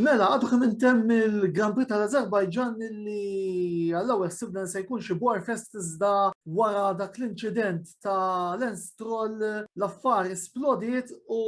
Mela, għadu kemm intemm il-Grand Prix tal-Azerbajġan li għallaw jaħsibna se jkun xi Fest iżda wara dak l-inċident ta' Lance Stroll l-affar esplodiet u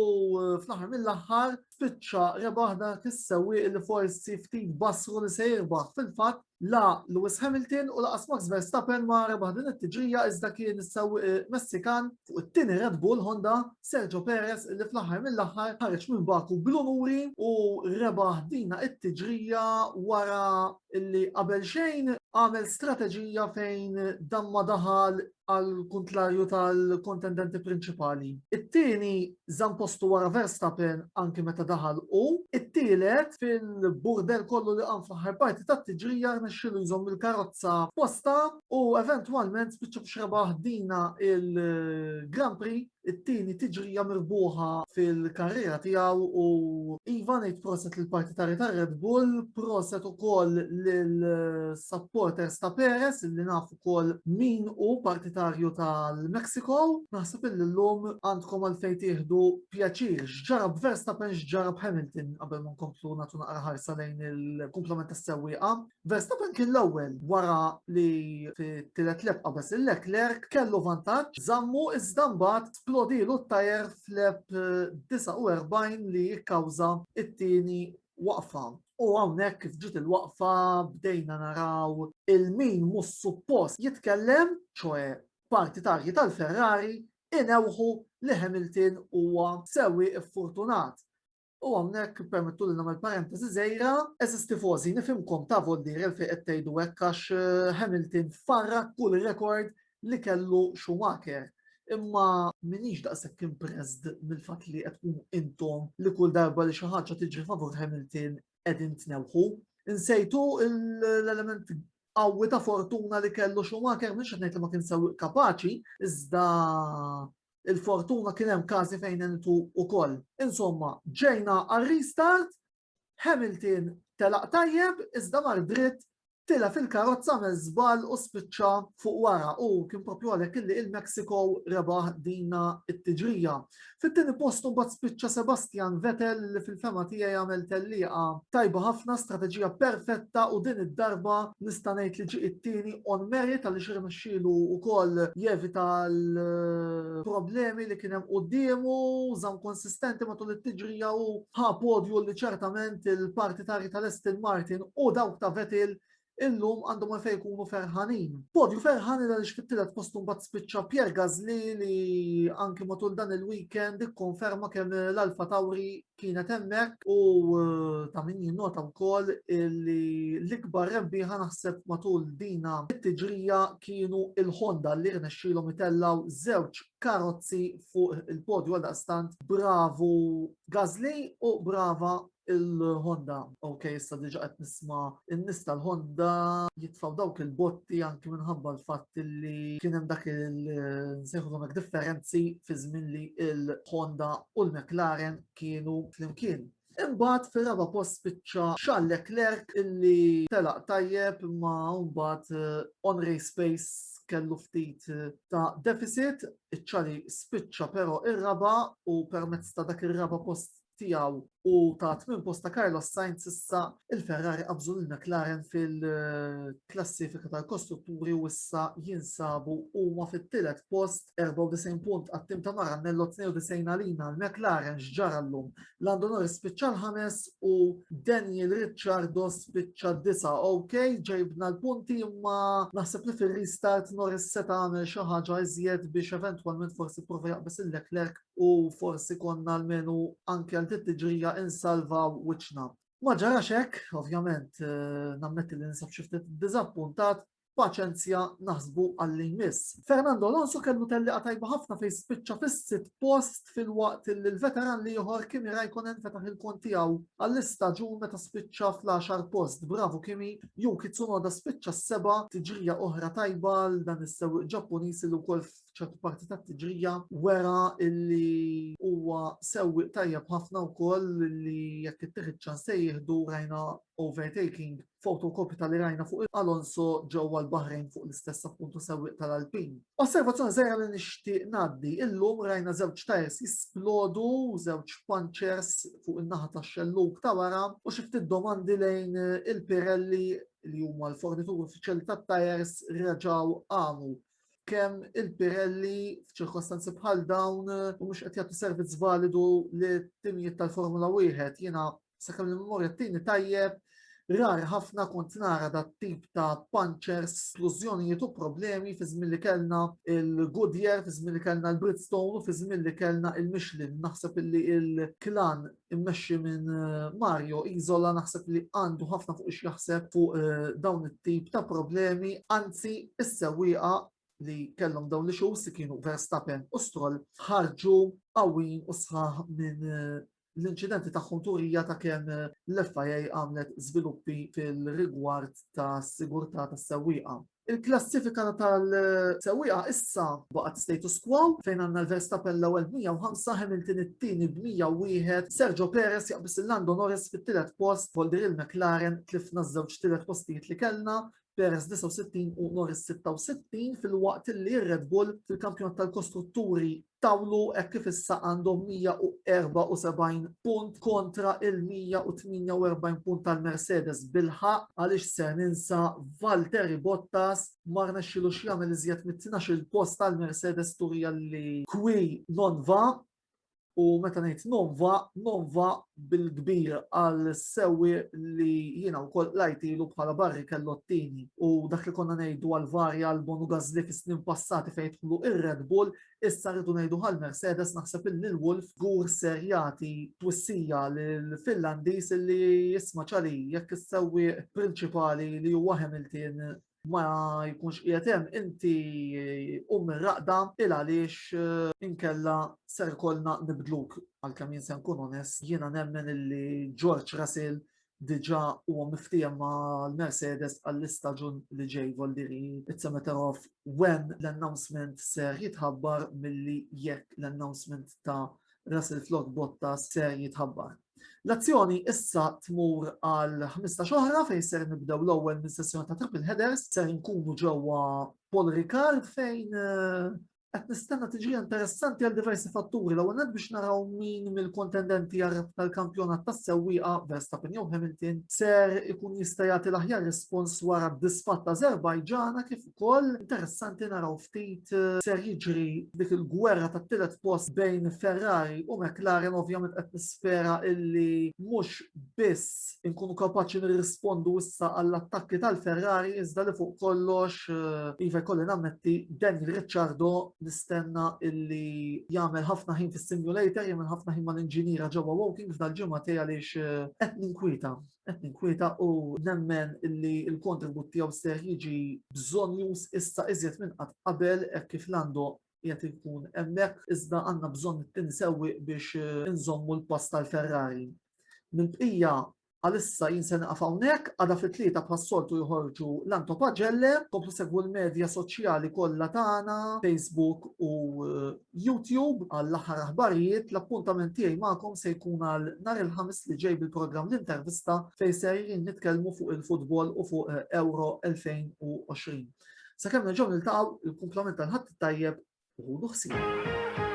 fl-aħħar mill-aħħar spiċċa rebaħ dak is-sewwieq li forsi ftit bassru li se jirbaħ fil-fatt la Lewis Hamilton u laqas Max Verstappen ma rebaħ din it-tiġrija iżda kien is-sewwieq Messikan fuq it-tieni Red Bull Honda Sergio Perez li fl-aħħar mill-aħħar ħareġ minn Baku bl-unuri u rebaħ dina it-tiġrija wara illi qabel xejn għamel strateġija fejn damma daħal għal kontlarju tal-kontendenti prinċipali. It-tieni postu wara Verstappen anki meta daħal u it-tielet fil-burdel kollu li qam fl-aħħar parti tat-tiġrija rnexxielu jżomm il-karozza posta u eventwalment spiċċa b'xrebaħ dina il-Grand Prix it-tieni tiġrija mirbuħa fil-karriera tiegħu u iva ngħid proset lill-partitari tar-Red Bull, proset ukoll lill-supporters ta' Perez illi nafu ukoll min hu partitarju tal-Mexico. Naħseb illi llum għandkom għalfejn tieħdu pjaċir x'ġarab Verstappen x'ġarab Hamilton qabel ma nkomplu nagħtu naqra ħarsa lejn il-kumplament tas-sewwieqa. Verstappen kien l-ewwel wara li fit-tielet leb qabeż il-Leclerc kellu vantaġġ żammu iżda mbagħad splodilu t-tajer fl-leb 49 li jikkawża it-tieni waqfa. U hawnhekk kif ġiet il-waqfa bdejna naraw il-min mhux suppost jitkellem, ċoe partitarji tal-Ferrari inewħu li Hamilton huwa sewwieq iffortunat. U hawnhekk permettu li nagħmel parentesi żgħira, eżis tifożi nifhimkom ta' voldier fejn qed tgħidu hekk għax Hamilton farrak kull rekord li kellu Schumacher. Imma minix daqshekk impressed mill-fatt li qed tkunu intom li kull darba li xi ħaġa tiġri favur Hamilton qegħdin tnewħu. Insejtu l-element qawwi ta' fortuna li kellu Schumacher mhux qed ngħid li ma kien sewwieq kapaċi, iżda il-fortuna kien hemm każi fejn intu wkoll. Insomma, ġejna għar-restart, Hamilton telaq tajjeb iżda mar dritt tila fil-karozza żball u spiċċa fuq wara u kien propju għalhekk illi il-Mexico rebaħ dina t-tiġrija. Fit-tieni postu mbagħad spiċċa Sebastian Vettel li fil-fema tiegħi jagħmel tellieqa tajba ħafna, strateġija perfetta u din id-darba nista' ngħid li ġie it-tieni on merit għaliex irnexxielu wkoll jevita l-problemi li kien hemm qudiemu, żamm konsistenti matul it-tiġrija u ħa podju li ċertament il-partitari tal-Aston Martin u dawk ta' Vettel illum għandhom għalfejn jkunu ferħanin. Podju ferħanin għaliex fit-tielet postu mbagħad spiċċa Pierre Gasly li anke matul dan il-weekend ikkonferma kemm l-Alfa Tauri kienet hemmhekk u ta' min jinnota wkoll li l-ikbar rebbieħa naħseb matul dina it-tiġrija kienu il-Honda li rnexxielhom itellgħu żewġ karozzi fuq il-podju għaldaqstant bravu Gasly u brava il-Honda. Ok, issa diġa qed nisma' in-nies tal-Honda jitfgħu dawk il-botti anki minħabba l-fatt li kien hemm dak nsejħulhom hekk differenzi fi żmien li il-Honda u l-McLaren kienu flimkien. Imbagħad fir-raba' post spiċċa Charles Leclerc illi telaq tajjeb imma mbagħad on race pace kellu ftit ta' deficit, iċ-ċali spiċċa però ir-raba' u permezz ta' dak ir-raba' post tiegħu u ta' tmien post ta' Carlos Sainz issa il-Ferrari qabżu l-McLaren fil-klassifika tal-kostrutturi u issa jinsabu huma fit-tielet post 94 punt għat-tim ta' Maranello 92 għalina l-McLaren x'ġara llum. Lando Norris spiċċa l-5 u Daniel Ricciardo spiċċa 9. Ok, ġejbna l-punti imma naħseb li fir-restart Norris se tagħmel xi ħaġa iżjed biex eventwalment forsi prova jaqbes il-Leclerc u forsi konna almenu anke għal tiġrija insalvaw wiċċna. Ma ġarax hekk, ovvjament nammetti li nisab xi ftit diżappuntat, paċenzja naħsbu għalli jmiss. Fernando Alonso kellu telliqa tajba ħafna fejn spiċċa fis-sitt post fil-waqt li l-veteran li ieħor Kimi Raikkonen fetaħ il-kont tiegħu għall-istaġun meta spiċċa fl-10 post. Bravo Kimi, Yuki Tsunoda spiċċa s-seba' tiġrija oħra tajba l dan is-sewwieq Ġappuniż li wkoll f'ċertu parti tat-tiġrija wera illi huwa sewwieq tajjeb ħafna wkoll li jekk ittieħed ċans se jieħdu rajna overtaking fotokopja tal rajna fuq Alonso ġewwa l-Baħrejn fuq l-istess appuntu sewwieq tal-Alpin. Osservazzjoni żgħira li nixtieq ngħaddi, illum rajna żewġ tajers jisplodu, żewġ punchers fuq in-naħa tax-xelluk ta' wara u xi ftit domandi lejn il-Pirelli li huma l-fornitur uffiċjali tat-tajers reġgħu għamu kemm il-Pirelli f'ċirkostanzi bħal dawn u mhux qed jagħtu servizz validu lit-timijiet tal-Formula 1. Jiena sakemm il-memorja tieni tajjeb rari ħafna kont nara dat tip ta' punchers, esplużjonijiet u problemi fi żmien li kellna il-Goodyear, fi żmien li kellna l-Bridgestone u fi żmien li kellna il-Michelin. Naħseb illi il-klan immexxi minn Mario Isola naħseb li għandu ħafna fuq ix jaħseb fuq dawn it-tip ta' problemi, anzi is-sewwieqa li kellhom dawn li xus kienu Verstappen u Stroll ħarġu qawwin u sħaħ minn l-inċidenti tagħhom turija ta' kemm l-FIA għamlet żviluppi fil-rigward ta' sigurtà tas-sewwieqa. Il-klassifika tal-sewwieqa issa baqgħet status quo fejn għandna l-Verstappen l-ewwel 105, Hamilton it-tieni b'101, Sergio Perez jaqbis il-Lando Norris fit-tielet post, Holder il-McLaren tlifna żewġ tielet postijiet li kellna, Perez 69 u Norris 66 fil-waqt li Red Bull fil-kampjonat tal-kostrutturi tawlu hekk kif issa għandhom 174 punt kontra il-148 punt tal-Mercedes bil-ħaq għaliex se ninsa Valtteri Bottas ma rnexxilux jagħmel iżjed mit-12 post tal-Mercedes turija li kwi non va. U meta ngħid non va bil-kbir għal sewwi li jiena wkoll lajtilu bħala barri kellu t-tieni. U dak li konna ngħidu għal varja Albon u Gasly fis-snin passati fejn jidħlu ir-Red Bull, issa rridu ngħidu għal Mercedes naħseb illi l-Wolf gur serjati twissija lill-Finlandiż li jisma' ċali jekk is-sewwi prinċipali li huwa Hamilton ma jkunx qiegħed hemm inti ir-raqda il għaliex inkella ser ikollna nibdluk għalkemm jien se nkun onest jiena nemmen illi George Russell diġà huwa miftiem mal-Mercedes għall-istaġun li ġej voldiri it's a matter of when l-announcement ser jitħabbar milli jekk l-announcement ta' Russell flok Bottas ser jitħabbar. L-azzjoni issa tmur għal 15 oħra fejn ser nibdew l-ewwel minn sessjoni ta' triple headers, ser nkunu ġewwa Paul Ricard fejn qed nistenna tiġi interessanti għal diversi fatturi l-ewwel nett biex naraw min mill-kontendenti tal-kampjonat tas-sewwieqa Verstappen jew Hamilton ser ikun jista' jagħti l-aħjar rispons wara d-disfatt ta' Azerbajġana kif ukoll interessanti naraw ftit ser jiġri dik il-gwerra tat-tielet post bejn Ferrari u McLaren ovvjament qed nispera illi mhux biss inkunu kapaċi nirrispondu issa għall-attakki tal-Ferrari iżda li fuq kollox iva jkolli nammetti Daniel Ricciardo nistenna illi jagħmel ħafna ħin fis-simulator, jagħmel ħafna ħin mal-inġiniera ġewwa Woking f'dal-ġimgħa tiegħi għaliex qed ninkwita u nemmen illi l-kontribut tiegħu ser jiġi bżonjus issa iżjed minn qatt qabel hekk kif Lando qiegħed ikun hemmhekk iżda għandna bżonn it-tinsewwi biex inżommu l-pass tal-Ferrari. Mill-bqija għalissa jinsen hawnhekk għadha fit-tlieta bħas-soltu joħorġu l-Anto Pagelle, komplu segwu l-medja soċjali kollha tagħna, Facebook u YouTube għall-aħħar aħbarijiet. L-appuntament tiegħi magħkom se jkun għal nhar il-ħamis li ġej bil-programm l-intervista fejn sejrin nitkellmu fuq il-futbol u fuq Euro 2020. Sakemm nerġgħu niltaqgħu il-kumplament tal-ħadd tajjeb u ħsieb.